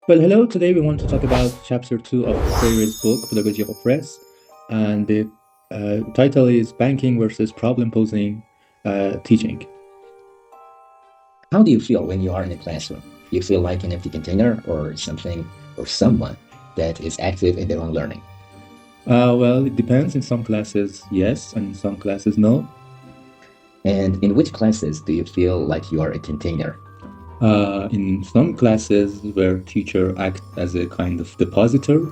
Well, hello. Today we want to talk about chapter 2 of Freire's book, Pedagogy of Oppress. And the title is Banking versus Problem Posing Teaching. How do you feel when you are in a classroom? You feel like an empty container or something or someone that is active in their own learning? Well, it depends. In some classes, yes, and in some classes, no. And in which classes do you feel like you are a container? In some classes where teacher acts as a kind of depositor,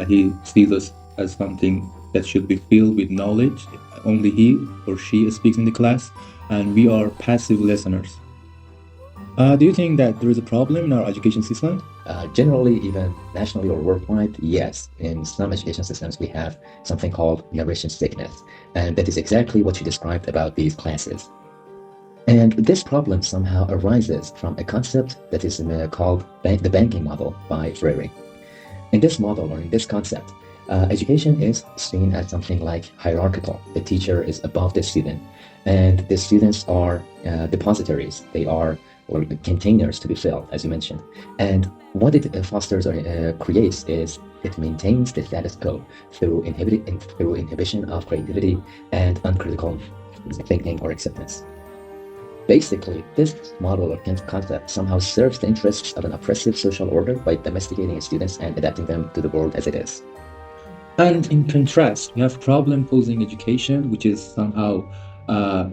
he sees us as something that should be filled with knowledge. Only he or she speaks in the class, and we are passive listeners. Do you think that there is a problem in our education system? Generally, even nationally or worldwide, yes. In some education systems, we have something called narration sickness. And that is exactly what you described about these classes. And this problem somehow arises from a concept that is called the banking model by Freire. In this model, or in this concept, education is seen as something like hierarchical. The teacher is above the student, and the students are depositories. They are or containers to be filled, as you mentioned. And what it fosters or creates is it maintains the status quo through inhibition of creativity and uncritical thinking or acceptance. Basically, this model or concept somehow serves the interests of an oppressive social order by domesticating students and adapting them to the world as it is. And in contrast, we have problem-posing education, which is somehow a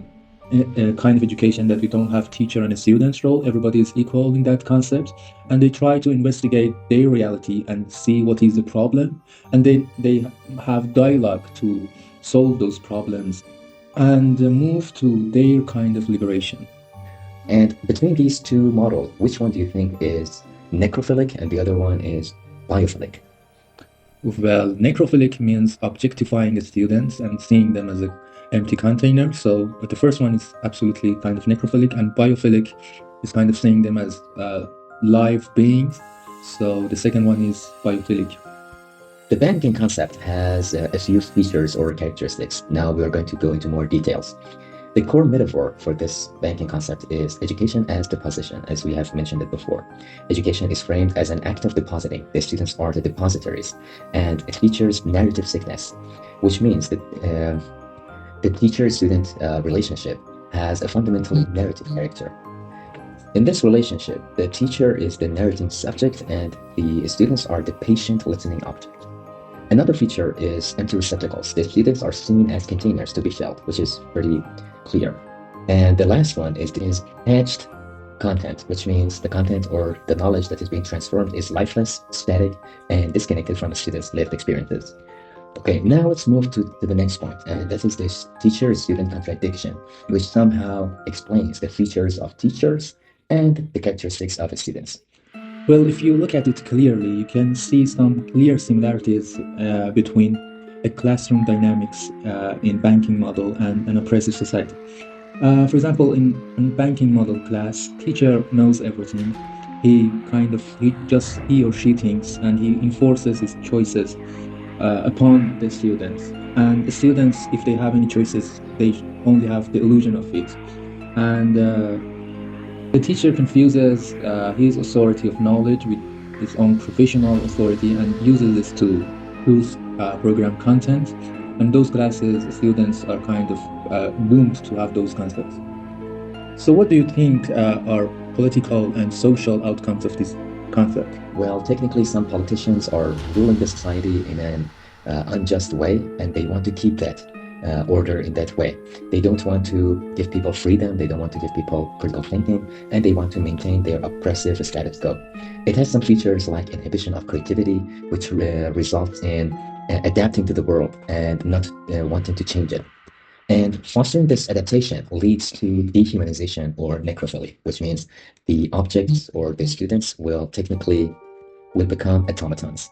kind of education that we don't have teacher and a student's role. Everybody is equal in that concept, and they try to investigate their reality and see what is the problem, and they have dialogue to solve those problems and move to their kind of liberation. And between these two models, which one do you think is necrophilic and the other one is biophilic? Well, necrophilic means objectifying the students and seeing them as an empty container. So the first one is absolutely kind of necrophilic, and biophilic is kind of seeing them as live beings. So the second one is biophilic. The banking concept has a few features or characteristics. Now we are going to go into more details. The core metaphor for this banking concept is education as deposition, as we have mentioned it before. Education is framed as an act of depositing. The students are the depositories, and it features narrative sickness, which means that the teacher-student relationship has a fundamentally narrative character. In this relationship, the teacher is the narrating subject and the students are the patient listening object. Another feature is empty receptacles. The students are seen as containers to be filled, which is pretty clear. And the last one is etched content, which means the content or the knowledge that is being transformed is lifeless, static, and disconnected from the students' lived experiences. Okay, now let's move to the next point, and that is this teacher-student contradiction, which somehow explains the features of teachers and the characteristics of the students. Well, if you look at it clearly, you can see some clear similarities between a classroom dynamics in banking model and an oppressive society. For example, in banking model class, teacher knows everything. He or she thinks, and he enforces his choices upon the students. And the students, if they have any choices, they only have the illusion of it. And the teacher confuses his authority of knowledge with his own professional authority and uses this to choose program content. And those classes, students are kind of doomed to have those concepts. So what do you think are political and social outcomes of this concept? Well, technically, some politicians are ruling the society in an unjust way, and they want to keep that order in that way. They don't want to give people freedom, they don't want to give people critical thinking, and they want to maintain their oppressive status quo. It has some features like inhibition of creativity, which results in adapting to the world and not wanting to change it. And fostering this adaptation leads to dehumanization or necrophilia, which means the objects or the students will become automatons.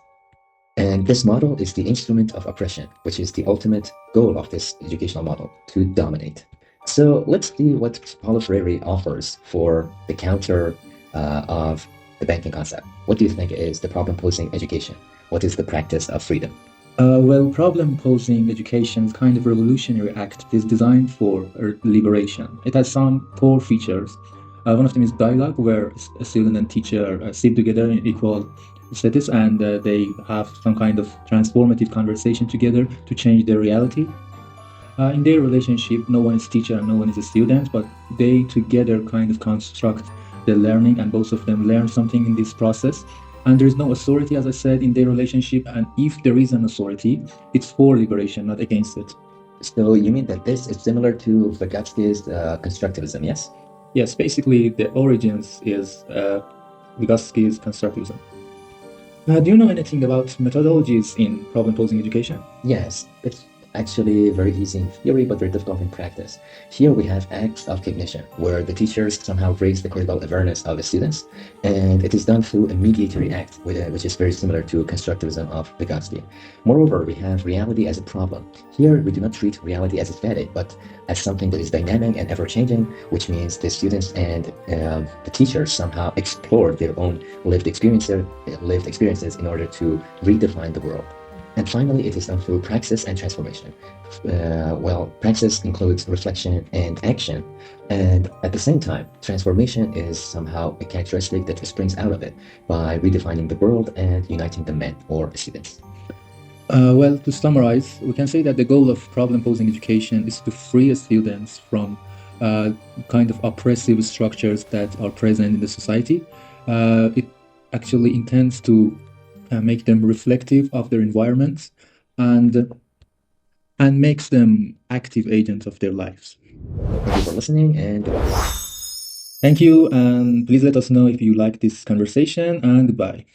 And this model is the instrument of oppression, which is the ultimate goal of this educational model, to dominate. So let's see what Paulo Freire offers for the counter of the banking concept. What do you think is the problem-posing education? What is the practice of freedom? Well, problem-posing education is kind of a revolutionary act. It is designed for liberation. It has some core features. One of them is dialogue, where a student and teacher sit together in equal status, and they have some kind of transformative conversation together to change their reality. In their relationship, no one is teacher and no one is a student, but they together kind of construct the learning, and both of them learn something in this process. And there is no authority, as I said, in their relationship. And if there is an authority, it's for liberation, not against it. So you mean that this is similar to Vygotsky's constructivism, yes? Yes, basically the origins is Vygotsky's constructivism. Do you know anything about methodologies in problem-posing education? Yes, it's actually very easy in theory, but very difficult in practice. Here we have acts of cognition, where the teachers somehow raise the critical awareness of the students, and it is done through a mediatory act, which is very similar to constructivism of Vygotsky. Moreover, we have reality as a problem. Here we do not treat reality as static, but as something that is dynamic and ever-changing, which means the students and the teachers somehow explore their own lived experiences in order to redefine the world. And finally, it is done through praxis and transformation. Praxis includes reflection and action, and at the same time, transformation is somehow a characteristic that springs out of it by redefining the world and uniting the men or the students. Well, to summarize, we can say that the goal of problem-posing education is to free students from kind of oppressive structures that are present in the society. It actually intends to make them reflective of their environments and makes them active agents of their lives. Thank you for listening, and goodbye. Thank you, and please let us know if you like this conversation, and goodbye.